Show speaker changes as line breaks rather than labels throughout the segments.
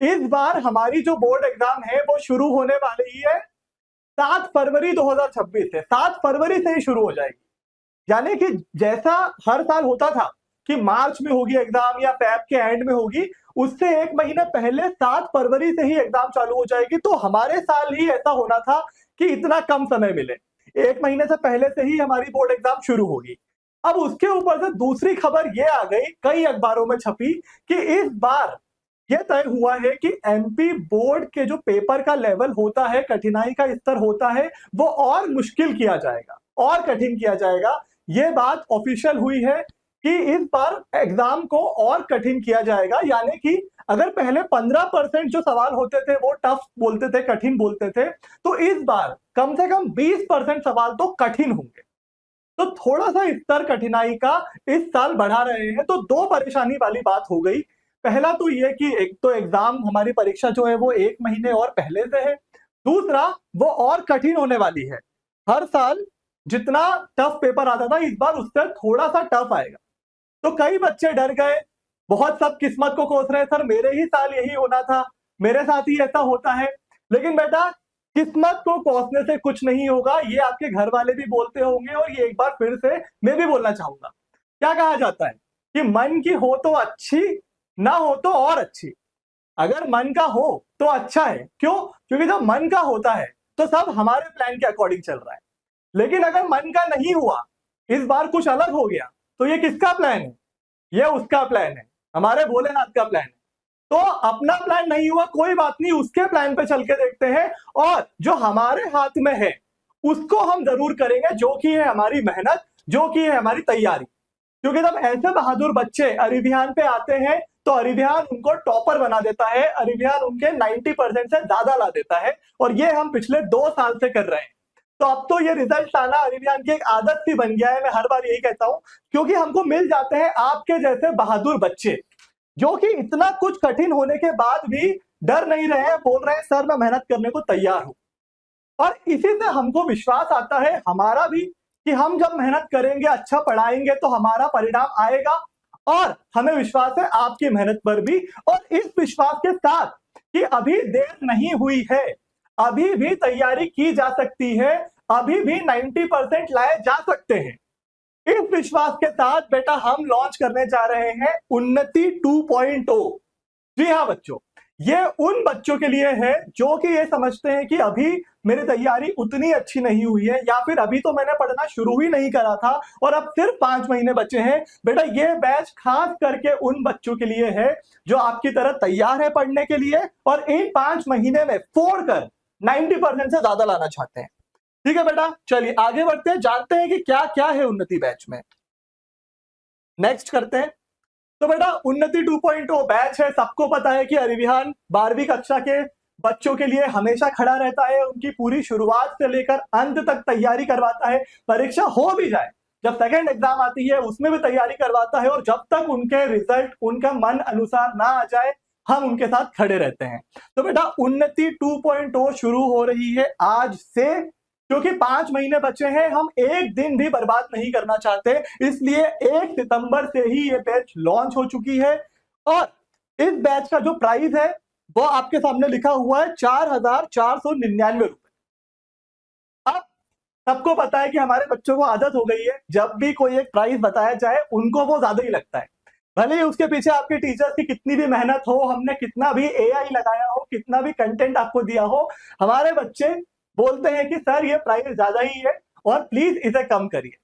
इस बार हमारी जो बोर्ड एग्जाम है वो शुरू होने वाली है 7 फरवरी 2026 से। 7 फरवरी से ही शुरू हो जाएगी। यानी कि जैसा हर साल होता था कि मार्च में होगी एग्जाम या फेब के एंड में होगी, उससे एक महीने पहले 7 फरवरी से ही एग्जाम चालू हो जाएगी। तो हमारे साल ही ऐसा होना था कि इतना कम समय मिले, एक महीने से पहले से ही हमारी बोर्ड एग्जाम शुरू होगी। अब उसके ऊपर से दूसरी खबर ये आ गई, कई अखबारों में छपी, कि इस बार यह तय हुआ है कि एमपी बोर्ड के जो पेपर का लेवल होता है, कठिनाई का स्तर होता है, वो और मुश्किल किया जाएगा और कठिन किया जाएगा। ये बात ऑफिशियल हुई है कि इस बार एग्जाम को और कठिन किया जाएगा। यानी कि अगर पहले 15% जो सवाल होते थे वो टफ बोलते थे, कठिन बोलते थे, तो इस बार कम से कम 20% सवाल तो कठिन होंगे। तो थोड़ा सा स्तर कठिनाई का इस साल बढ़ा रहे हैं। तो दो परेशानी वाली बात हो गई। पहला तो ये कि एक तो एग्जाम, हमारी परीक्षा जो है वो एक महीने और पहले से है। दूसरा, वो और कठिन होने वाली है। हर साल जितना टफ पेपर आता था, इस बार उससे थोड़ा सा टफ आएगा। तो कई बच्चे डर गए, बहुत सब किस्मत को कोस रहे, सर मेरे ही साल यही होना था, मेरे साथ ही ऐसा होता है। लेकिन बेटा, किस्मत को कोसने से कुछ नहीं होगा, ये आपके घर वाले भी बोलते होंगे और ये एक बार फिर से मैं भी बोलना चाहूंगा। क्या कहा जाता है कि मन की हो तो अच्छी, ना हो तो और अच्छी। अगर मन का हो तो अच्छा है। क्यों? क्योंकि जब मन का होता है तो सब हमारे प्लान के अकॉर्डिंग चल रहा है। लेकिन अगर मन का नहीं हुआ, इस बार कुछ अलग हो गया, तो ये किसका प्लान है? ये उसका प्लान है, हमारे भोलेनाथ का प्लान है। तो अपना प्लान नहीं हुआ, कोई बात नहीं, उसके प्लान पे चल के देखते हैं और जो हमारे हाथ में है उसको हम जरूर करेंगे, जो कि है हमारी मेहनत, जो कि है हमारी तैयारी। क्योंकि जब ऐसे बहादुर बच्चे अरिविहान पे आते हैं तो अरिविहान उनको टॉपर बना देता है, अरिविहान उनके 90% से ज्यादा ला देता है। और ये हम पिछले 2 साल से कर रहे हैं। तो अब तो ये रिजल्ट आना अरिविहान की एक आदत सी बन गया है। मैं हर बार यही कहता हूं, क्योंकि हमको मिल जाते हैं आपके जैसे बहादुर बच्चे, जो कि इतना कुछ कठिन होने के बाद भी डर नहीं रहे हैं, बोल रहे हैं सर मैं मेहनत करने को तैयार हूं। और इसी से हमको विश्वास आता है हमारा भी, कि हम जब मेहनत करेंगे, अच्छा पढ़ाएंगे, तो हमारा परिणाम आएगा। और हमें विश्वास है आपकी मेहनत पर भी। और इस विश्वास के साथ कि अभी देर नहीं हुई है, अभी भी तैयारी की जा सकती है, अभी भी 90% लाए जा सकते हैं, इस विश्वास के साथ बेटा हम लॉन्च करने जा रहे हैं उन्नति 2.0। जी हाँ बच्चों, ये उन बच्चों के लिए है जो कि ये समझते हैं कि अभी मेरी तैयारी उतनी अच्छी नहीं हुई है, या फिर अभी तो मैंने पढ़ना शुरू ही नहीं करा था और अब सिर्फ 5 महीने बचे हैं। बेटा ये बैच खास करके उन बच्चों के लिए है जो आपकी तरह तैयार है पढ़ने के लिए और इन 5 महीने में फोड़कर 90% से ज्यादा लाना चाहते हैं। ठीक है बेटा, चलिए आगे बढ़ते हैं, जानते हैं कि क्या क्या है उन्नति बैच में। नेक्स्ट करते हैं। तो बेटा उन्नति 2.0 बैच है, सबको पता है कि अरिविहान 12वीं कक्षा के बच्चों के लिए हमेशा खड़ा रहता है, उनकी पूरी शुरुआत से लेकर अंत तक तैयारी करवाता है। परीक्षा हो भी जाए, जब सेकंड एग्जाम आती है उसमें भी तैयारी करवाता है, और जब तक उनके रिजल्ट उनका मन अनुसार ना आ जाए हम उनके साथ खड़े रहते हैं। तो बेटा उन्नति 2.0 शुरू हो रही है आज से, क्योंकि 5 महीने बचे हैं, हम एक दिन भी बर्बाद नहीं करना चाहते, इसलिए 1 सितंबर से ही ये बैच लॉन्च हो चुकी है। और इस बैच का जो प्राइस है वो आपके सामने लिखा हुआ है 4,499 रुपए। अब सबको पता है कि हमारे बच्चों को आदत हो गई है, जब भी कोई एक प्राइस बताया जाए उनको वो ज्यादा ही लगता है, भले ही उसके पीछे आपके टीचर्स की कितनी भी मेहनत हो, हमने कितना भी एआई लगाया हो, कितना भी कंटेंट आपको दिया हो, हमारे बच्चे बोलते हैं कि सर ये प्राइस ज्यादा ही है और प्लीज इसे कम करिए।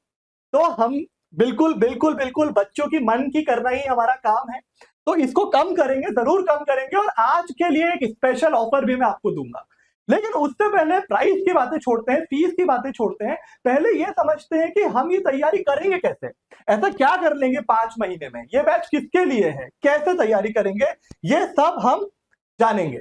तो हम बिल्कुल बिल्कुल बिल्कुल बच्चों की मन की करना ही हमारा काम है, तो इसको कम करेंगे, जरूर कम करेंगे। और आज के लिए एक स्पेशल ऑफर भी मैं आपको दूंगा। लेकिन उससे पहले प्राइस की बातें छोड़ते हैं, फीस की बातें छोड़ते हैं, पहले ये समझते हैं कि हम ये तैयारी करेंगे कैसे, ऐसा क्या कर लेंगे 5 महीने में, ये बैच किसके लिए है, कैसे तैयारी करेंगे, ये सब हम जानेंगे।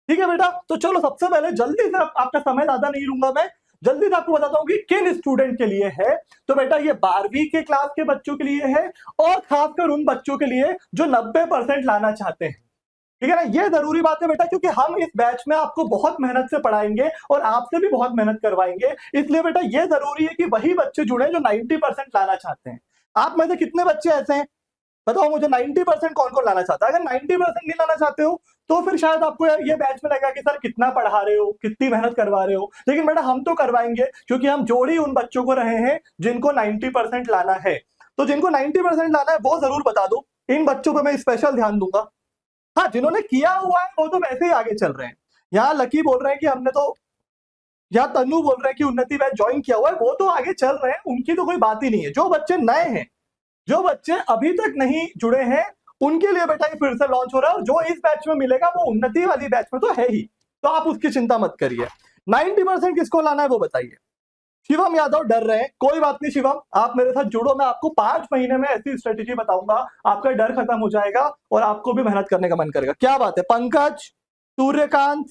ठीक है बेटा, तो चलो सबसे पहले जल्दी से, आपका समय ज्यादा नहीं लूंगा मैं, जल्दी से आपको बताता हूं कि किन स्टूडेंट के लिए है। तो बेटा ये 12वीं के क्लास के बच्चों के लिए है, और खासकर उन बच्चों के लिए जो 90% लाना चाहते हैं। ठीक है ना, ये जरूरी बात है बेटा, क्योंकि हम इस बैच में आपको बहुत मेहनत से पढ़ाएंगे और आपसे भी बहुत मेहनत करवाएंगे। इसलिए बेटा ये जरूरी है कि वही बच्चे जुड़े जो 90% लाना चाहते हैं। आप में से कितने बच्चे ऐसे हैं बताओ मुझे 90% कौन कौन लाना चाहता है? अगर 90% नहीं लाना चाहते हो तो फिर शायद आपको ये बैच में लगेगा कि सर कितना पढ़ा रहे हो, कितनी मेहनत करवा रहे हो, लेकिन बेटा हम तो करवाएंगे क्योंकि हम जोड़ ही उन बच्चों को रहे हैं जिनको 90% लाना है। तो जिनको 90% लाना है वो जरूर बता दो, इन बच्चों पर मैं स्पेशल ध्यान दूंगा। हाँ, जिन्होंने किया हुआ है वो तो वैसे ही आगे चल रहे हैं। यहाँ लकी बोल रहे हैं कि हमने तो, या तन्नू बोल रहे हैं कि उन्नति बैच ज्वाइन किया हुआ है, वो तो आगे चल रहे हैं, उनकी तो कोई बात ही नहीं है। जो बच्चे नए हैं, जो बच्चे अभी तक नहीं जुड़े हैं, उनके लिए बेटा ये फिर से लॉन्च हो रहा है, और जो इस बैच में मिलेगा वो उन्नति वाली बैच में तो है ही, तो आप उसकी चिंता मत करिए। 90% किसको लाना है वो बताइए। शिवम यादव डर रहे हैं, कोई बात नहीं शिवम, आप मेरे साथ जुड़ो, मैं आपको 5 महीने में ऐसी स्ट्रेटेजी बताऊंगा, आपका डर खत्म हो जाएगा और आपको भी मेहनत करने का मन करेगा। क्या बात है, पंकज, सूर्यकांत,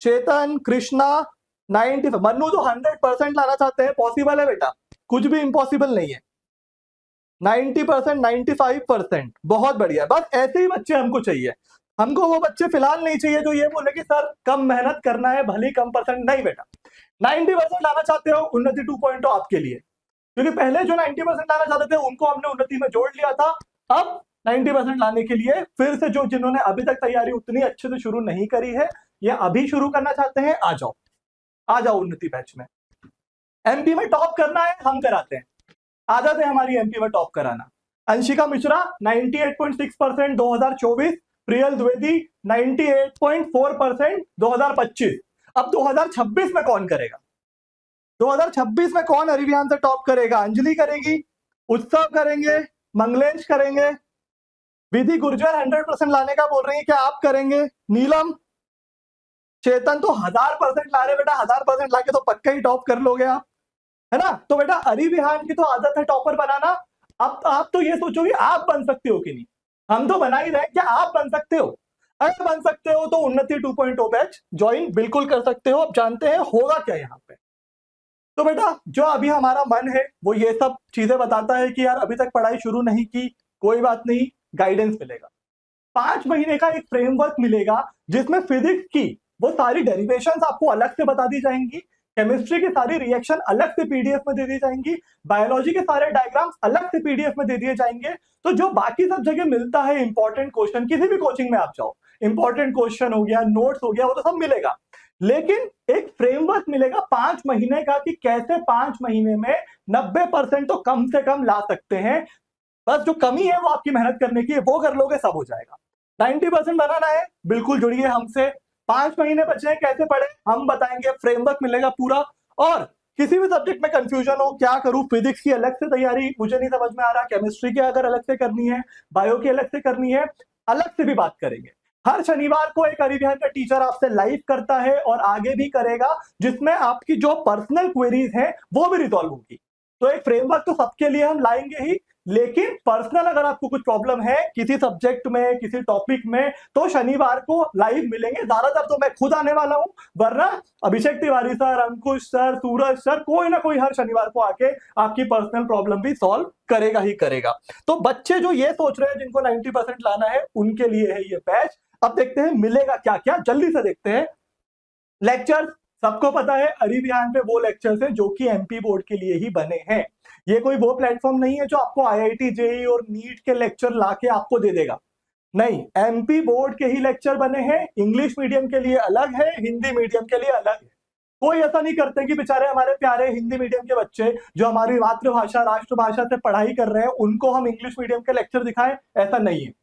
चेतन, कृष्णा, 90, मन्नू तो 100% लाना चाहते हैं। पॉसिबल है बेटा, कुछ भी इम्पॉसिबल नहीं है। 90%, 95%, बहुत बढ़िया। बस ऐसे ही बच्चे हमको चाहिए। हमको वो बच्चे फिलहाल नहीं चाहिए जो ये बोले कि सर कम मेहनत करना है, भले कम परसेंट। नहीं बेटा, 90% लाना चाहते हो, उन्नति 2.0 आपके लिए, क्योंकि पहले जो 90% लाना चाहते थे उनको हमने उन्नति में जोड़ लिया था। अब 90% लाने के लिए फिर से जो जिन्होंने अभी तक तैयारी उतनी अच्छे से शुरू नहीं करी है या अभी शुरू करना चाहते हैं, आ जाओ, आ जाओ उन्नति बैच में। एमपी में टॉप करना है, हम कराते हैं, आदत है हमारी एमपी में टॉप कराना। अंशिका मिश्रा 98.6% 2024, प्रियल द्विवेदी 98.4% 2025। अब 2026 में कौन करेगा? 2026 में कौन अरिविहान से टॉप करेगा? अंजलि करेगी, उत्सव करेंगे, मंगलेश करेंगे, विधि गुर्जर 100% लाने का बोल रही है, क्या आप करेंगे? नीलम, चेतन तो 1000% ला रहे बेटा, 1000% लाके तो पक्का ही टॉप कर लोगे आप, है ना? तो बेटा अरिविहान की तो आदत है टॉपर बनाना। अब आप तो ये सोचो कि आप बन सकते हो कि नहीं, हम तो बना ही रहे, क्या आप बन सकते हो? अगर बन सकते हो तो उन्नति 2.0 बैच ज्वाइन बिल्कुल कर सकते हो। अब जानते हैं होगा क्या यहाँ पे। तो बेटा जो अभी हमारा मन है वो ये सब चीजें बताता है कि यार अभी तक पढ़ाई शुरू नहीं की, कोई बात नहीं, गाइडेंस मिलेगा। 5 महीने का एक फ्रेमवर्क मिलेगा जिसमें फिजिक्स की वो सारी डेरिवेशंस आपको अलग से बता दी जाएंगी, केमिस्ट्री की सारी रिएक्शन अलग से पीडीएफ में दे दी जाएंगी, बायोलॉजी के सारे डायग्राम्स अलग से पीडीएफ में दे दिए जाएंगे। तो जो बाकी सब जगह मिलता है इंपॉर्टेंट क्वेश्चन, किसी भी कोचिंग में आप जाओ, इंपॉर्टेंट क्वेश्चन हो गया, नोट्स हो गया, वो तो सब मिलेगा, लेकिन एक फ्रेमवर्क मिलेगा 5 महीने का कि कैसे 5 महीने में 90% तो कम से कम ला सकते हैं। बस जो कमी है वो आपकी मेहनत करने की है, वो कर लोगे सब हो जाएगा। 90% बनाना है, बिल्कुल जुड़िए हमसे। 5 महीने बचे हैं, कैसे पढ़े हम बताएंगे, फ्रेमवर्क मिलेगा पूरा। और किसी भी सब्जेक्ट में कंफ्यूजन हो, क्या करूं, फिजिक्स की अलग से तैयारी मुझे नहीं समझ में आ रहा, केमिस्ट्री की अगर अलग से करनी है, बायो की अलग से करनी है, अलग से भी बात करेंगे। हर शनिवार को एक अरिविहान का टीचर आपसे लाइव करता है और आगे भी करेगा, जिसमें आपकी जो पर्सनल क्वेरीज हैं वो भी रिजॉल्व होगी। तो एक फ्रेमवर्क तो सबके लिए हम लाएंगे ही, लेकिन पर्सनल अगर आपको कुछ प्रॉब्लम है किसी सब्जेक्ट में, किसी टॉपिक में, तो शनिवार को लाइव मिलेंगे। ज्यादातर तो मैं खुद आने वाला हूं, वरना अभिषेक तिवारी सर, अंकुश सर, सूरज सर, कोई ना कोई हर शनिवार को आके आपकी पर्सनल प्रॉब्लम भी सॉल्व करेगा ही करेगा। तो बच्चे जो ये सोच रहे हैं जिनको 90% लाना है, उनके लिए है ये बैच। अब देखते हैं मिलेगा क्या क्या, जल्दी से देखते हैं। लेक्चर्स सबको पता है, अरिविहान पे वो लेक्चर्स हैं जो कि एमपी बोर्ड के लिए ही बने हैं। ये कोई वो प्लेटफॉर्म नहीं है जो आपको आईआईटी, जेईई और नीट के लेक्चर लाके आपको दे देगा, नहीं, एमपी बोर्ड के ही लेक्चर बने हैं। इंग्लिश मीडियम के लिए अलग है, हिंदी मीडियम के लिए अलग है। कोई ऐसा नहीं करते कि बेचारे हमारे प्यारे हिंदी मीडियम के बच्चे जो हमारी मातृभाषा, राष्ट्रभाषा से पढ़ाई कर रहे हैं, उनको हम इंग्लिश मीडियम के लेक्चर दिखाएं, ऐसा नहीं है।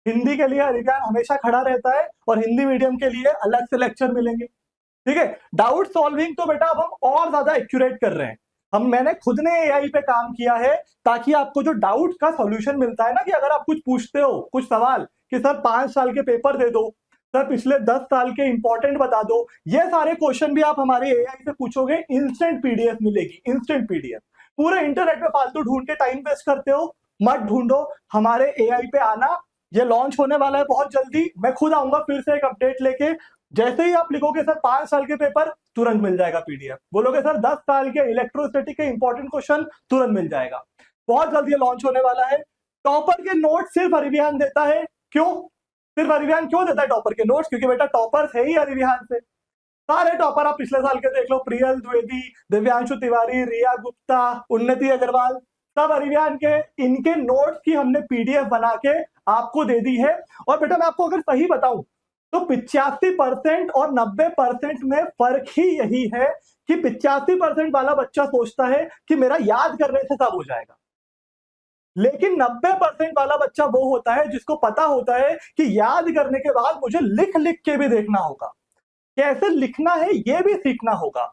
हिंदी के लिए अरिविहान हमेशा खड़ा रहता है और हिंदी मीडियम के लिए अलग से लेक्चर मिलेंगे, ठीक है। डाउट सॉल्विंग तो बेटा अब हम और ज्यादा एक्यूरेट कर रहे हैं। मैंने खुद ने एआई पे काम किया है ताकि आपको जो डाउट का सॉल्यूशन मिलता है ना, कि अगर आप कुछ पूछते हो, कुछ सवाल कि सर 5 साल के पेपर दे दो, सर पिछले 10 साल के इंपॉर्टेंट बता दो, ये सारे क्वेश्चन भी आप हमारे एआई से पूछोगे, इंस्टेंट पीडीएफ मिलेगी, इंस्टेंट पीडीएफ। पूरे इंटरनेट में फालतू ढूंढ के टाइम वेस्ट करते हो, मत ढूंढो, हमारे एआई पे आना। ये लॉन्च होने वाला है बहुत जल्दी, मैं खुद आऊंगा फिर से एक अपडेट लेके। जैसे ही आप लिखोगे सर 5 साल के पेपर, तुरंत मिल जाएगा पीडीएफ। बोलोगे सर 10 साल के इलेक्ट्रोस्टैटिक के इंपॉर्टेंट क्वेश्चन, तुरंत मिल जाएगा। बहुत जल्दी लॉन्च होने वाला है। टॉपर के नोट सिर्फ अरिविहान देता है, क्यों? सिर्फ अरिविहान क्यों देता है टॉपर के नोट्स? क्योंकि बेटा टॉपर्स है ही अरिविहान से। सारे टॉपर आप पिछले साल के देख लो, प्रियल द्विवेदी, दिव्यांशु तिवारी, रिया गुप्ता, उन्नति अग्रवाल, सब अरिवियान के इनके नोट्स की हमने पीडीएफ बना के आपको दे दी है। और बेटा मैं आपको अगर सही बताऊं तो 85% और 90% में फर्क ही यही है कि 85% वाला बच्चा सोचता है कि मेरा याद करने से सब हो जाएगा, लेकिन 90% वाला बच्चा वो होता है जिसको पता होता है कि याद करने के बाद मुझे लिख लिख के भी देखना होगा, कैसे लिखना है ये भी सीखना होगा,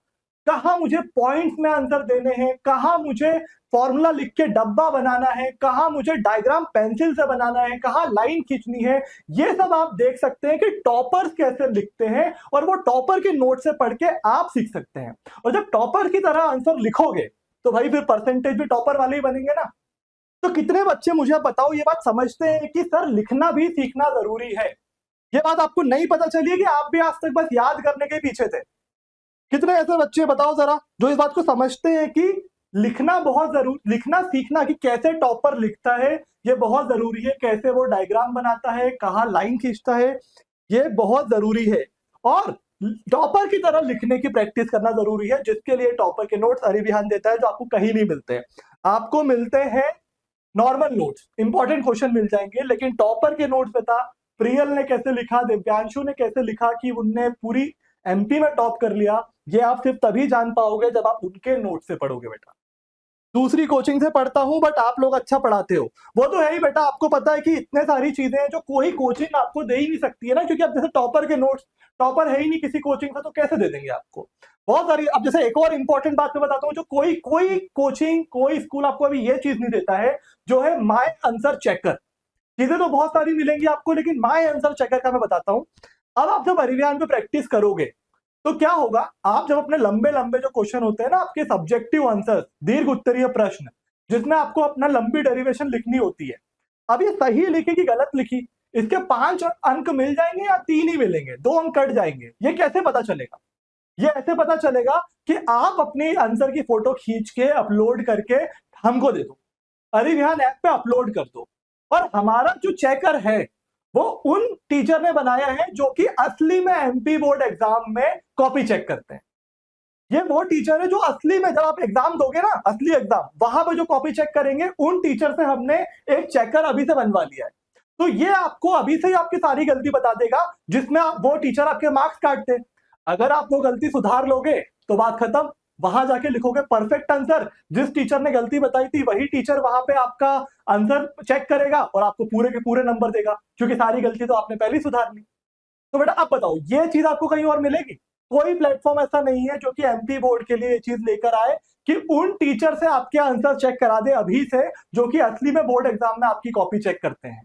कहां मुझे पॉइंट्स में आंसर देने हैं, कहां मुझे फॉर्मूला लिख के डब्बा बनाना है, कहां मुझे डायग्राम पेंसिल से बनाना है, कहां लाइन खींचनी है। ये सब आप देख सकते हैं कि टॉपर्स कैसे लिखते हैं और वो टॉपर के नोट से पढ़ के आप सीख सकते हैं। और जब टॉपर की तरह आंसर लिखोगे तो भाई फिर परसेंटेज भी टॉपर वाले ही बनेंगे ना। तो कितने बच्चे मुझे बताओ ये बात समझते हैं कि सर लिखना भी सीखना जरूरी है? ये बात आपको नहीं पता चली है कि आप भी आज तक बस याद करने के पीछे थे? कितने ऐसे बच्चे बताओ जरा जो इस बात को समझते हैं कि लिखना बहुत जरूरी, लिखना सीखना कि कैसे टॉपर लिखता है ये बहुत जरूरी है, कैसे वो डायग्राम बनाता है, कहाँ लाइन खींचता है, ये बहुत जरूरी है। और टॉपर की तरह लिखने की प्रैक्टिस करना जरूरी है, जिसके लिए टॉपर के नोट्स अरिविहान देता है जो आपको कहीं नहीं मिलते हैं। आपको मिलते हैं नॉर्मल नोट्स, इंपॉर्टेंट क्वेश्चन मिल जाएंगे, लेकिन टॉपर के नोट्स बता प्रियल ने कैसे लिखा, दिव्यांशु ने कैसे लिखा कि उनने पूरी एमपी में टॉप कर लिया, ये आप सिर्फ तभी जान पाओगे जब आप उनके नोट से पढ़ोगे बेटा। दूसरी कोचिंग से पढ़ता हूं बट आप लोग अच्छा पढ़ाते हो, वो तो है ही बेटा। आपको पता है कि इतने सारी चीजें हैं जो कोई कोचिंग आपको दे ही नहीं सकती है ना, क्योंकि अब जैसे टॉपर के नोट्स, टॉपर है ही नहीं किसी कोचिंग से, तो कैसे दे देंगे आपको? बहुत सारी। अब जैसे एक और इंपॉर्टेंट बात मैं बताता हूँ, जो कोई कोई कोचिंग कोई स्कूल आपको अभी ये चीज नहीं देता है, जो है माय आंसर चेकर। चीजें तो बहुत सारी मिलेंगी आपको, लेकिन माय आंसर चेकर का मैं बताता हूँ। अब आप जब अरिवियान पे प्रैक्टिस करोगे तो क्या होगा, आप जब अपने लंबे लंबे जो क्वेश्चन होते हैं ना आपके सब्जेक्टिव आंसर, दीर्घ उत्तरीय प्रश्न, जिसमें आपको अपना लंबी डेरिवेशन लिखनी होती है, अब ये सही लिखी कि गलत लिखी, इसके 5 अंक मिल जाएंगे या 3 ही मिलेंगे, 2 अंक कट जाएंगे, ये कैसे पता चलेगा? ये ऐसे पता चलेगा कि आप अपने आंसर की फोटो खींच के अपलोड करके हमको दे दो, अरिविहान ऐप पे अपलोड कर दो। और हमारा जो चेकर है वो उन टीचर ने बनाया है जो कि असली में एमपी बोर्ड एग्जाम में कॉपी चेक करते हैं। ये वो टीचर है जो असली में जब आप एग्जाम दोगे ना, असली एग्जाम, वहां पे जो कॉपी चेक करेंगे, उन टीचर से हमने एक चेकर अभी से बनवा लिया है। तो ये आपको अभी से ही आपकी सारी गलती बता देगा, जिसमें वो टीचर आपके मार्क्स काटते हैं। अगर आप वो गलती सुधार लोगे तो बात खत्म, वहां जाके लिखोगे परफेक्ट आंसर, जिस टीचर ने गलती बताई थी वही टीचर वहां पे आपका आंसर चेक करेगा और आपको पूरे के पूरे नंबर देगा, क्योंकि सारी गलती तो आपने पहले ही सुधार ली। तो बेटा आप बताओ, ये चीज आपको कहीं और मिलेगी? कोई प्लेटफॉर्म ऐसा नहीं है जो कि एमपी बोर्ड के लिए ये चीज लेकर आए कि उन टीचर से आपके आंसर चेक करा दे अभी से, जो कि असली में बोर्ड एग्जाम में आपकी कॉपी चेक करते हैं।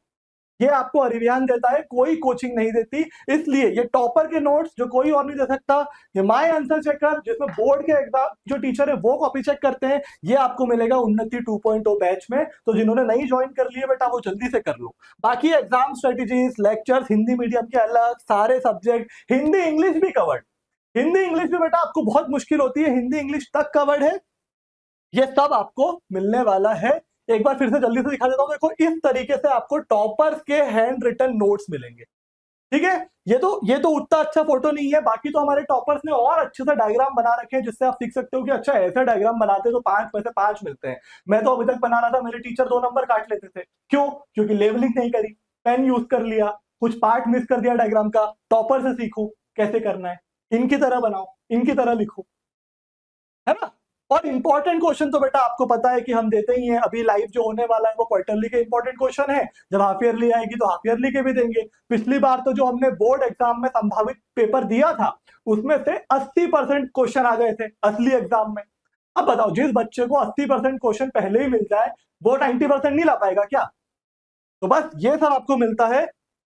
ये आपको अरिविहान देता है, कोई कोचिंग नहीं देती। इसलिए ये टॉपर के नोट्स जो कोई और नहीं दे सकता, ये माय आंसर चेकर जिसमें बोर्ड के एग्जाम जो टीचर है वो कॉपी चेक करते हैं, ये आपको मिलेगा उन्नति 2.0 बैच में। तो जिन्होंने नहीं ज्वाइन कर लिए बेटा वो जल्दी से कर लो। बाकी exam strategies, lectures, Hindi medium के अलग सारे सब्जेक्ट, हिंदी इंग्लिश भी कवर्ड। हिंदी इंग्लिश भी बेटा आपको बहुत मुश्किल होती है, हिंदी इंग्लिश तक कवर्ड है। ये सब आपको मिलने वाला है। एक बार फिर से जल्दी से दिखा देता हूं, देखो इस तरीके से आपको टॉपर्स के हैंड रिटन नोट्स मिलेंगे। ठीक है, ये तो उतना अच्छा फोटो नहीं है, बाकी तो हमारे टॉपर्स ने और अच्छे से डायग्राम बना रखे हैं, जिससे आप सीख सकते हो कि अच्छा ऐसे डायग्राम बनाते तो 5 में से 5 मिलते हैं। मैं तो अभी तक बना रहा था, मेरे टीचर 2 नंबर काट लेते थे। क्यों? क्योंकि लेवलिंग नहीं करी, पेन यूज कर लिया, कुछ पार्ट मिस कर दिया डायग्राम का। टॉपर से सीखो कैसे करना है, इनकी तरह बनाओ, इनकी तरह लिखो, है ना। और इंपॉर्टेंट क्वेश्चन तो बेटा आपको पता है कि हम देते ही हैं। अभी लाइव जो होने वाला है वो क्वार्टरली के इंपॉर्टेंट क्वेश्चन है, जब हाफ ईयरली आएगी तो हाफ ईयरली के भी देंगे। पिछली बार तो जो हमने बोर्ड एग्जाम में संभावित पेपर दिया था उसमें से 80% क्वेश्चन आ गए थे असली एग्जाम में। अब बताओ, जिस बच्चे को 80% क्वेश्चन पहले ही मिल जाए वो 90% नहीं ला पाएगा क्या? तो बस ये सब आपको मिलता है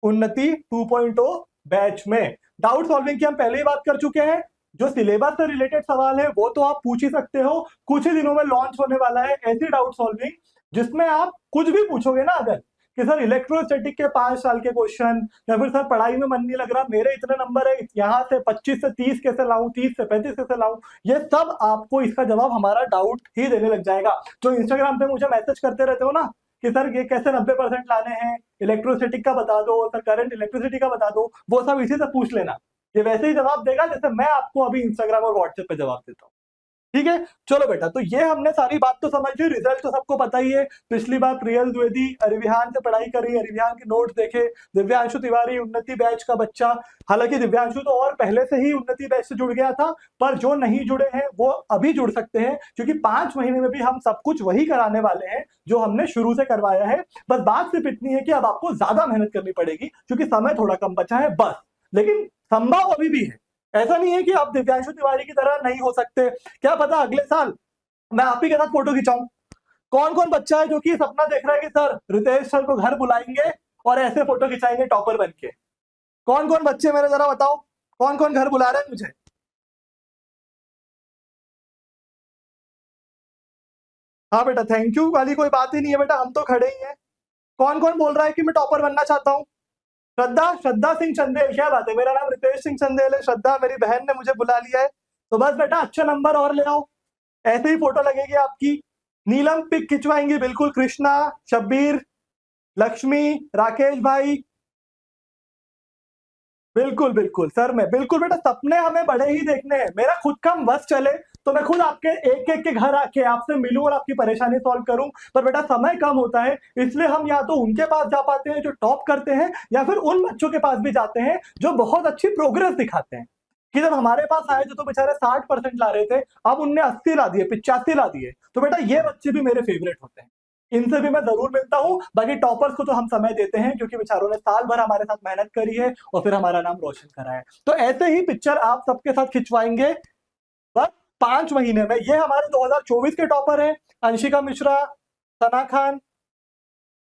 उन्नति 2.0 बैच में। डाउट सॉल्विंग की हम पहले ही बात कर चुके हैं। जो सिलेबस से रिलेटेड सवाल है वो तो आप पूछ ही सकते हो, कुछ ही दिनों में लॉन्च होने वाला है ऐसी डाउट सॉल्विंग जिसमें आप कुछ भी पूछोगे ना, अगर कि सर इलेक्ट्रोस्टैटिक के 5 साल के क्वेश्चन, या फिर सर पढ़ाई में मन नहीं लग रहा, मेरे इतने नंबर है, यहाँ से 25 से 30 कैसे लाऊं, 30 से 35 कैसे लाऊं, ये सब आपको इसका जवाब हमारा डाउट ही देने लग जाएगा। जो इंस्टाग्राम पे मुझे मैसेज करते रहते हो ना कि सर ये कैसे 90% लाने हैं, इलेक्ट्रोस्टैटिक का बता दो, सर करंट इलेक्ट्रिसिटी का बता दो, वो सब इसी से पूछ लेना। ये वैसे ही जवाब देगा जैसे मैं आपको अभी इंस्टाग्राम और व्हाट्सएप पे जवाब देता हूँ। ठीक है, चलो बेटा, तो ये हमने सारी बात तो समझ ली, रिजल्ट तो सबको पता ही है। पिछली बार प्रियल द्विवेदी अरिविहान से पढ़ाई करी, अरिविहान के नोट्स देखे, दिव्यांशु तिवारी उन्नति बैच का बच्चा। हालांकि दिव्यांशु तो और पहले से ही उन्नति बैच से जुड़ गया था, पर जो नहीं जुड़े हैं वो अभी जुड़ सकते हैं, क्योंकि 5 महीने में भी हम सब कुछ वही कराने वाले हैं जो हमने शुरू से करवाया है। बस बात सिर्फ इतनी है कि अब आपको ज्यादा मेहनत करनी पड़ेगी, क्योंकि समय थोड़ा कम बचा है बस। लेकिन संभव अभी भी है, ऐसा नहीं है कि आप दिव्यांशु तिवारी की तरह नहीं हो सकते। क्या पता अगले साल मैं आप ही के साथ फोटो खिंचाऊं। कौन कौन बच्चा है जो कि सपना देख रहा है कि सर रितेश सर को घर बुलाएंगे और ऐसे फोटो खिंचाएंगे टॉपर बन के? कौन कौन बच्चे मेरे जरा बताओ, कौन कौन घर बुला रहे हैं मुझे? हाँ बेटा, थैंक यू वाली कोई बात ही नहीं है बेटा, हम तो खड़े ही हैं। कौन कौन बोल रहा है कि मैं टॉपर बनना चाहता हूँ? श्रद्धा, श्रद्धा सिंह चंदेल, क्या बात है, मेरा नाम रितेश सिंह चंदेल है, श्रद्धा मेरी बहन ने मुझे बुला लिया है। तो बस बेटा अच्छा नंबर और ले आओ, ऐसे ही फोटो लगेगी आपकी। नीलम पिक खिंचवाएंगी बिल्कुल, कृष्णा, शब्बीर, लक्ष्मी, राकेश भाई, बिल्कुल बिल्कुल सर में बिल्कुल। बेटा सपने हमें बड़े ही देखने हैं, मेरा खुद का बस चले तो मैं खुद आपके एक एक के घर आके आपसे मिलूं और आपकी परेशानी सॉल्व करूं, पर बेटा समय कम होता है, इसलिए हम या तो उनके पास जा पाते हैं जो टॉप करते हैं, या फिर उन बच्चों के पास भी जाते हैं जो बहुत अच्छी प्रोग्रेस दिखाते हैं। कि जब हमारे पास आए थे तो बेचारे 60% ला रहे थे, अब उनने 80 ला दिए, 85 ला दिए, तो बेटा ये बच्चे भी मेरे फेवरेट होते हैं, इनसे भी मैं जरूर मिलता हूं। बाकी टॉपर्स को तो हम समय देते हैं, क्योंकि बेचारों ने साल भर हमारे साथ मेहनत करी है और फिर हमारा नाम रोशन करा है। तो ऐसे ही पिक्चर आप सबके साथ खिंचवाएंगे बस 5 महीने में। ये हमारे 2024 के टॉपर हैं, अंशिका मिश्रा, सना खान,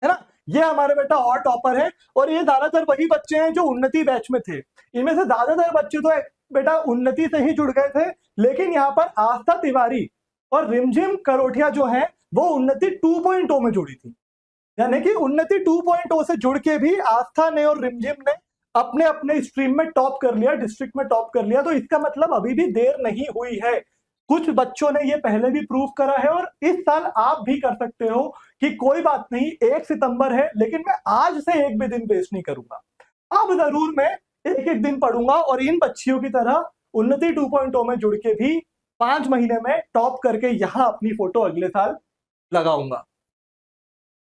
है ना, ये हमारे बेटा और टॉपर है। और ये ज्यादातर वही बच्चे हैं जो उन्नति बैच में थे, इनमें से ज्यादातर बच्चे तो बेटा उन्नति से ही जुड़ गए थे, लेकिन यहाँ पर आस्था तिवारी और रिमझिम करोटिया जो है वो उन्नति 2.0 में जुड़ी थी। यानी कि उन्नति 2.0 से जुड़ के भी आस्था ने और रिमझिम ने अपने अपने स्ट्रीम में टॉप कर लिया, डिस्ट्रिक्ट में टॉप कर लिया। तो इसका मतलब अभी भी देर नहीं हुई है, कुछ बच्चों ने ये पहले भी प्रूव करा है, और इस साल आप भी कर सकते हो। कि कोई बात नहीं, 1 सितंबर है, लेकिन मैं आज से एक भी दिन वेस्ट नहीं करूंगा। अब जरूर मैं एक एक दिन पढ़ूंगा और इन बच्चियों की तरह उन्नति 2.0 में जुड़ के भी 5 महीने में टॉप करके यहां अपनी फोटो अगले साल लगाऊंगा।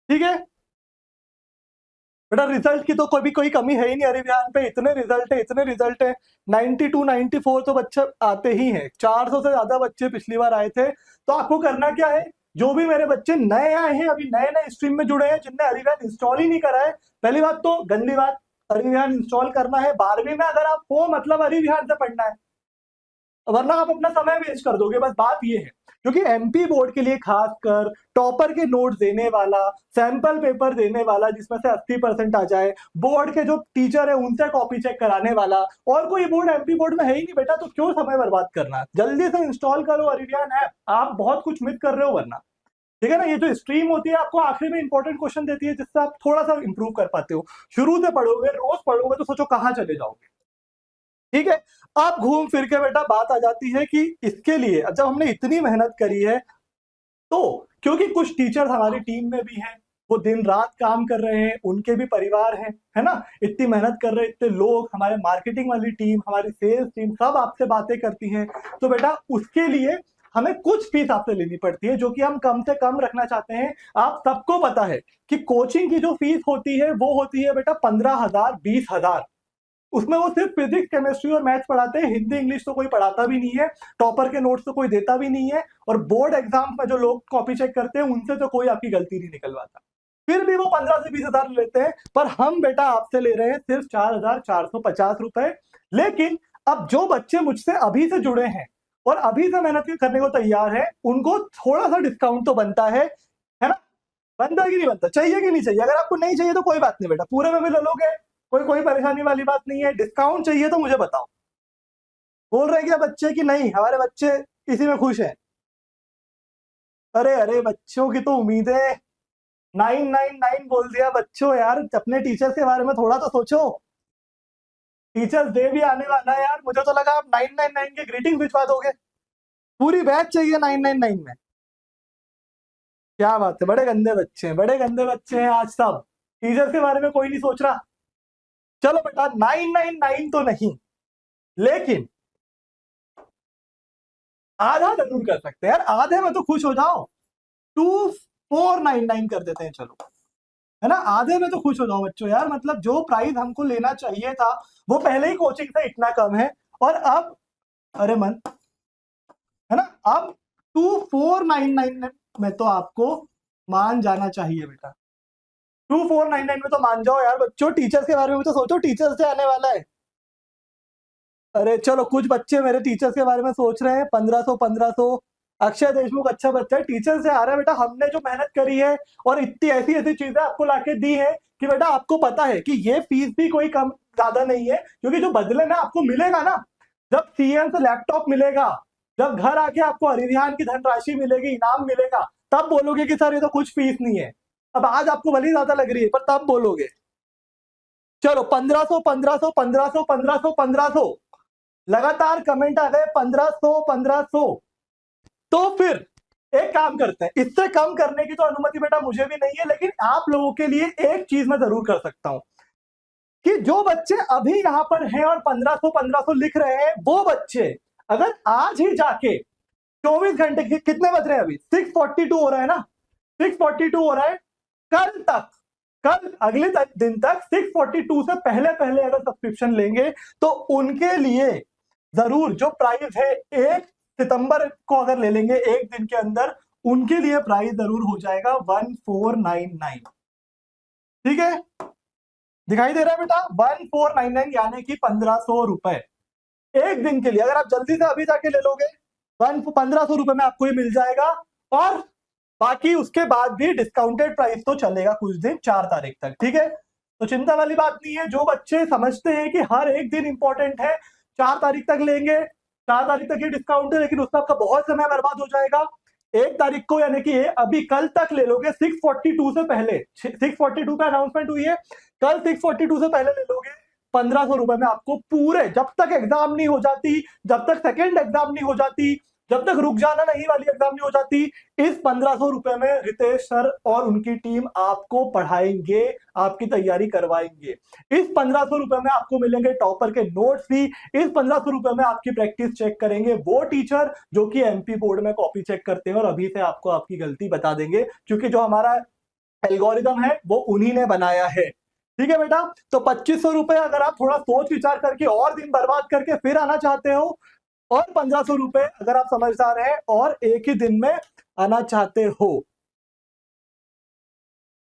ठीक है बेटा, रिजल्ट की तो कोई कमी है ही नहीं, अरिविहान पे इतने रिजल्ट है, इतने रिजल्ट है, 92 94 तो बच्चे आते ही हैं, 400 से ज्यादा बच्चे पिछली बार आए थे। तो आपको करना क्या है, जो भी मेरे बच्चे नए आए हैं, अभी नए नए स्ट्रीम में जुड़े हैं, जिनने अरिविहान इंस्टॉल ही नहीं करा है, पहली बात तो गंदी बात, अरिविहान इंस्टॉल करना है 12वीं में अगर आप हो, मतलब अरिविहान से पढ़ना है, वरना आप अपना समय वेस्ट कर दोगे, बस बात ये है। क्योंकि एमपी बोर्ड के लिए खासकर टॉपर के नोट्स देने वाला, सैंपल पेपर देने वाला जिसमें से 80% आ जाए, बोर्ड के जो टीचर है उनसे कॉपी चेक कराने वाला, और कोई बोर्ड एमपी बोर्ड में है ही नहीं बेटा, तो क्यों समय बर्बाद करना, जल्दी से इंस्टॉल करो अरिविहान ऐप, आप बहुत कुछ मिस कर रहे हो वरना। ठीक है ना, ये जो स्ट्रीम होती है आपको आखिरी में इंपॉर्टेंट क्वेश्चन देती है, जिससे आप थोड़ा सा इंप्रूव कर पाते हो। शुरू से पढ़ोगे, रोज पढ़ोगे, तो सोचो कहाँ चले जाओगे। ठीक है, अब घूम फिर के बेटा बात आ जाती है कि इसके लिए जब हमने इतनी मेहनत करी है, तो क्योंकि कुछ टीचर्स हमारी टीम में भी हैं, वो दिन रात काम कर रहे हैं, उनके भी परिवार हैं, है ना, इतनी मेहनत कर रहे हैं, इतने लोग, हमारे मार्केटिंग वाली टीम, हमारी सेल्स टीम, सब आपसे बातें करती हैं, तो बेटा उसके लिए हमें कुछ फीस आपसे लेनी पड़ती है, जो कि हम कम से कम रखना चाहते हैं। आप सबको पता है कि कोचिंग की जो फीस होती है वो होती है बेटा 15,000 20,000, उसमें वो सिर्फ फिजिक्स केमिस्ट्री और मैथ्स पढ़ाते हैं, हिंदी इंग्लिश तो कोई पढ़ाता भी नहीं है, टॉपर के नोट्स तो कोई देता भी नहीं है, और बोर्ड एग्जाम में जो लोग कॉपी चेक करते हैं उनसे तो कोई आपकी गलती नहीं निकलवाता, फिर भी वो 15 से 20,000 लेते हैं। पर हम बेटा आपसे ले रहे हैं सिर्फ 4,450 रुपए। लेकिन अब जो बच्चे मुझसे अभी से जुड़े हैं और अभी से मेहनत करने को तैयार है, उनको थोड़ा सा डिस्काउंट तो बनता है ना, बनता है कि नहीं बनता, चाहिए कि नहीं चाहिए? अगर आपको नहीं चाहिए तो कोई बात नहीं बेटा, पूरे में भी ले लोगे, कोई कोई परेशानी वाली बात नहीं है। डिस्काउंट चाहिए तो मुझे बताओ। बोल रहे हैं क्या बच्चे कि नहीं हमारे बच्चे इसी में खुश हैं? अरे अरे, बच्चों की तो उम्मीदें 999 बोल दिया बच्चों, यार अपने टीचर्स के बारे में थोड़ा तो सोचो, टीचर्स डे भी आने वाला है यार, मुझे तो लगा आप 999 के ग्रीटिंग भिजवा दोगे, पूरी बैच चाहिए 999 में। क्या बात है, बड़े गंदे बच्चे हैं, बड़े गंदे बच्चे हैं आज सब, टीचर्स के बारे में कोई नहीं सोच रहा। चलो बेटा 999 तो नहीं, लेकिन आधा जरूर कर सकते हैं यार, आधे में तो खुश हो जाओ, 2499 कर देते हैं चलो, है ना, आधे में तो खुश हो जाओ बच्चों यार। मतलब जो प्राइस हमको लेना चाहिए था वो पहले ही कोचिंग से इतना कम है, और अब अरे मन, है ना, अब 2499 में तो आपको मान जाना चाहिए बेटा, 2499 में तो मान जाओ यार बच्चों। टीचर्स के बारे में तो सोचो, टीचर्स से आने वाला है। अरे चलो, कुछ बच्चे मेरे टीचर्स के बारे में सोच रहे हैं 1500 अक्षय देशमुख अच्छा बच्चा है, टीचर से आ रहा है बेटा, हमने जो मेहनत करी है और इतनी ऐसी ऐसी चीजें आपको लाके दी है कि बेटा आपको पता है कि ये फीस भी कोई कम ज्यादा नहीं है, क्योंकि जो बदले में आपको मिलेगा ना, जब सीएम से लैपटॉप मिलेगा, जब घर आके आपको अरिविहान की धनराशि मिलेगी, इनाम मिलेगा, तब बोलोगे कि सर ये तो कुछ फीस नहीं है। अब आज आपको भले ज्यादा लग रही है पर तब बोलोगे। चलो 1500 1500 1500 1500 1500 लगातार कमेंट आ गए, 1500 1500। तो फिर एक काम करते हैं, इससे कम करने की तो अनुमति बेटा मुझे भी नहीं है, लेकिन आप लोगों के लिए एक चीज मैं जरूर कर सकता हूं कि जो बच्चे अभी यहां पर हैं और 1500 1500 लिख रहे हैं, वो बच्चे अगर आज ही जाके 24 घंटे कितने बज रहे हैं अभी, 642 हो रहा है ना, 642 हो रहा है, कल तक, कल अगले दिन तक 642 से पहले पहले अगर सब्सक्रिप्शन लेंगे तो उनके लिए जरूर जो प्राइस है 1 सितंबर को अगर ले लेंगे एक दिन के अंदर, उनके लिए प्राइस जरूर हो जाएगा 1499। ठीक है, दिखाई दे रहा है बेटा, 1499 यानी कि 1500 रुपए एक दिन के लिए। अगर आप जल्दी से अभी जाके ले लोगे 1500 रुपए में आपको ये मिल जाएगा, और बाकी उसके बाद भी डिस्काउंटेड प्राइस तो चलेगा कुछ दिन, 4 तारीख तक। ठीक है, तो चिंता वाली बात नहीं है। जो बच्चे समझते हैं कि हर एक दिन इंपॉर्टेंट है, 4 तारीख तक लेंगे, 4 तारीख तक ये डिस्काउंट है, लेकिन उसमें आपका बहुत समय बर्बाद हो जाएगा। 1 तारीख को यानी कि अभी कल तक ले लोगे 642 से पहले, 642 का अनाउंसमेंट हुई है, कल 642 से पहले ले लोगे 1500 रुपए में आपको पूरे, जब तक एग्जाम नहीं हो जाती, जब तक सेकेंड एग्जाम नहीं हो जाती, जब तक रुक जाना नहीं वाली एग्जाम नहीं हो जाती, इस 1500 रुपए में रितेश सर और उनकी टीम आपको पढ़ाएंगे, आपकी तैयारी करवाएंगे। इस 1500 रुपए में आपको मिलेंगे टॉपर के नोट्स भी, इस 1500 रुपए में आपकी प्रैक्टिस चेक करेंगे वो टीचर जो कि एमपी बोर्ड में कॉपी चेक करते हैं और अभी से आपको आपकी गलती बता देंगे, क्योंकि जो हमारा एल्गोरिदम है वो उन्हीं ने बनाया है। ठीक है बेटा, तो 2500 रुपए अगर आप थोड़ा सोच विचार करके और दिन बर्बाद करके फिर आना चाहते हो, और 1500 रुपए अगर आप समझदार हैं और एक ही दिन में आना चाहते हो,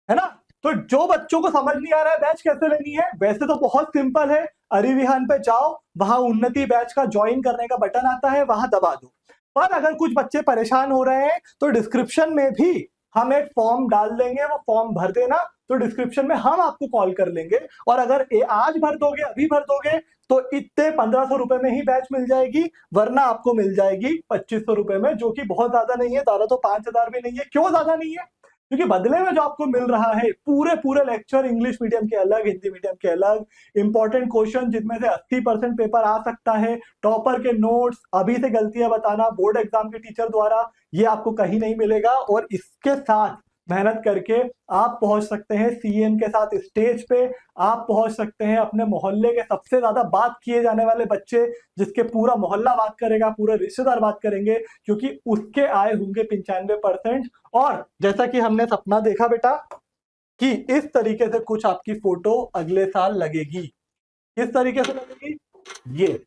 है ना। तो जो बच्चों को समझ नहीं आ रहा है बैच कैसे लेनी है, वैसे तो बहुत सिंपल है, अरिविहान पे जाओ, वहां उन्नति बैच का ज्वाइन करने का बटन आता है, वहां दबा दो। पर अगर कुछ बच्चे परेशान हो रहे हैं तो डिस्क्रिप्शन में भी हम एक फॉर्म डाल देंगे, वो फॉर्म भर देना, तो डिस्क्रिप्शन में हम आपको कॉल कर लेंगे, और अगर आज भर दोगे, अभी भर दोगे, तो इतने 1500 रुपए में ही बैच मिल जाएगी, वरना आपको मिल जाएगी 2500 रुपए में, जो कि बहुत ज्यादा नहीं है, ज्यादा तो 5000 भी नहीं है। क्यों ज्यादा नहीं है? क्योंकि बदले में जो आपको मिल रहा है पूरे लेक्चर, इंग्लिश मीडियम के अलग, हिंदी मीडियम के अलग, इंपॉर्टेंट क्वेश्चन जिनमें से 80% पेपर आ सकता है, टॉपर के नोट्स, अभी से गलतियां बताना बोर्ड एग्जाम के टीचर द्वारा, ये आपको कहीं नहीं मिलेगा। और इसके साथ मेहनत करके आप पहुंच सकते हैं सीएम के साथ स्टेज पे, आप पहुंच सकते हैं अपने मोहल्ले के सबसे ज्यादा बात किए जाने वाले बच्चे, जिसके पूरा मोहल्ला बात करेगा, पूरे रिश्तेदार बात करेंगे, क्योंकि उसके आए होंगे 95%। और जैसा कि हमने सपना देखा बेटा कि इस तरीके से कुछ आपकी फोटो अगले साल लगेगी, किस तरीके से लगेगी, ये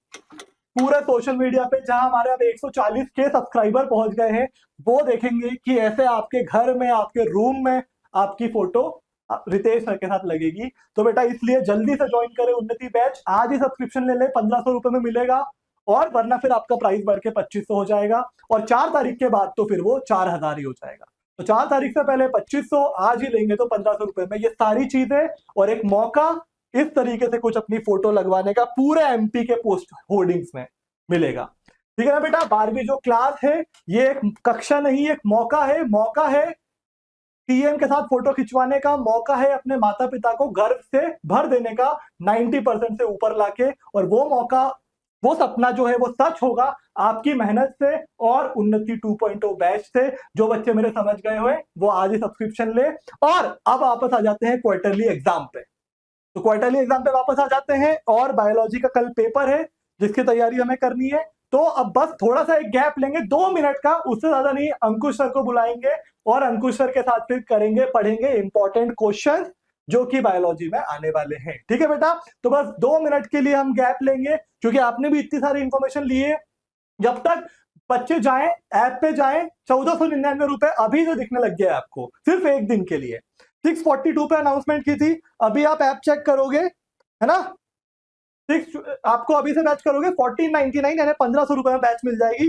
पूरे सोशल मीडिया पे जहां हमारे अब 140 के सब्सक्राइबर पहुंच गए हैं, वो देखेंगे कि ऐसे आपके घर में, आपके रूम में आपकी फोटो रितेश सर के साथ लगेगी। तो बेटा इसलिए जल्दी से ज्वाइन करें उन्नति बैच, आज ही सब्सक्रिप्शन ले लें, 1500 रुपए में मिलेगा, और वरना फिर आपका प्राइस बढ़ के 2500 हो जाएगा, और 4 तारीख के बाद तो फिर वो 4000 ही हो जाएगा। तो 4 तारीख से पहले 2500, आज ही लेंगे तो 1500 रुपए में ये सारी चीजें, और एक मौका इस तरीके से कुछ अपनी फोटो लगवाने का पूरे एमपी के पोस्ट होर्डिंग्स में मिलेगा। ठीक है ना बेटा, 12वीं जो क्लास है ये एक कक्षा नहीं, एक मौका है, मौका है सीएम के साथ फोटो खिंचवाने का, मौका है अपने माता पिता को गर्व से भर देने का 90% से ऊपर लाके, और वो मौका, वो सपना जो है वो सच होगा आपकी मेहनत से और उन्नति 2.0 बैच से। जो बच्चे मेरे समझ गए हुए वो आज ही सब्सक्रिप्शन ले। और अब वापस आ जाते हैं क्वार्टरली एग्जाम पे, तो क्वार्टरली एग्जाम पे वापस आ जाते हैं, और बायोलॉजी का कल पेपर है जिसकी तैयारी हमें करनी है। तो अब बस थोड़ा सा एक गैप लेंगे 2 मिनट का, उससे ज्यादा नहीं। अंकुश सर को बुलाएंगे और अंकुश सर के साथ फिर करेंगे, पढ़ेंगे इंपॉर्टेंट क्वेश्चन जो कि बायोलॉजी में आने वाले हैं। ठीक है बेटा, तो बस 2 मिनट के लिए हम गैप लेंगे, क्योंकि आपने भी इतनी सारी इंफॉर्मेशन ली है। जब तक बच्चे जाएं, ऐप पे जाएं, 1499 रुपए अभी तो दिखने लग गया आपको, सिर्फ एक दिन के लिए। 642 पे अनाउंसमेंट की थी, अभी आप ऐप चेक करोगे, है ना, आपको अभी से बैच करोगे 1499 यानी 1500 रुपए में बैच मिल जाएगी।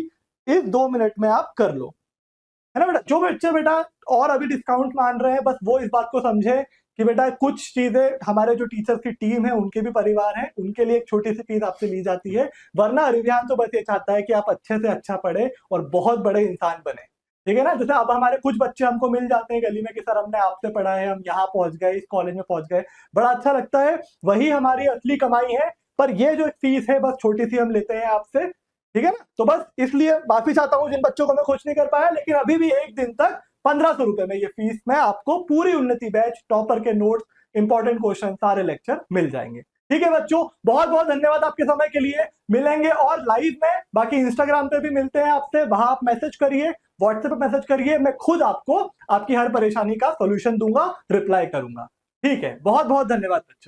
इस 2 मिनट में आप कर लो, है ना बेटा। जो बच्चे बेटा और अभी डिस्काउंट मान रहे हैं, बस वो इस बात को समझे कि बेटा कुछ चीजें हमारे जो टीचर्स की टीम है उनके भी परिवार है, उनके लिए एक छोटी सी फीस आपसे ली जाती है। वरना अरिवियान तो बस ये चाहता है कि आप अच्छे से अच्छा पढ़े और बहुत बड़े इंसान बने। ठीक है ना, जैसे अब हमारे कुछ बच्चे हमको मिल जाते हैं गली में कि सर हमने आपसे पढ़ा है, हम यहाँ पहुंच गए, इस कॉलेज में पहुंच गए, बड़ा अच्छा लगता है, वही हमारी असली कमाई है। पर ये जो फीस है बस छोटी सी हम लेते हैं आपसे, ठीक है ना। तो बस इसलिए माफी चाहता हूँ जिन बच्चों को मैं खुश नहीं कर पाया, लेकिन अभी भी एक दिन तक 1500 रुपए में ये फीस में आपको पूरी उन्नति बैच, टॉपर के नोट्स, इंपॉर्टेंट क्वेश्चन, सारे लेक्चर मिल जाएंगे। ठीक है बच्चों, बहुत बहुत धन्यवाद आपके समय के लिए। मिलेंगे और लाइव में, बाकी इंस्टाग्राम पे भी मिलते हैं आपसे, वहां आप मैसेज करिए, व्हाट्सएप पे मैसेज करिए, मैं खुद आपको आपकी हर परेशानी का सोल्यूशन दूंगा, रिप्लाई करूंगा। ठीक है, बहुत बहुत धन्यवाद बच्चों।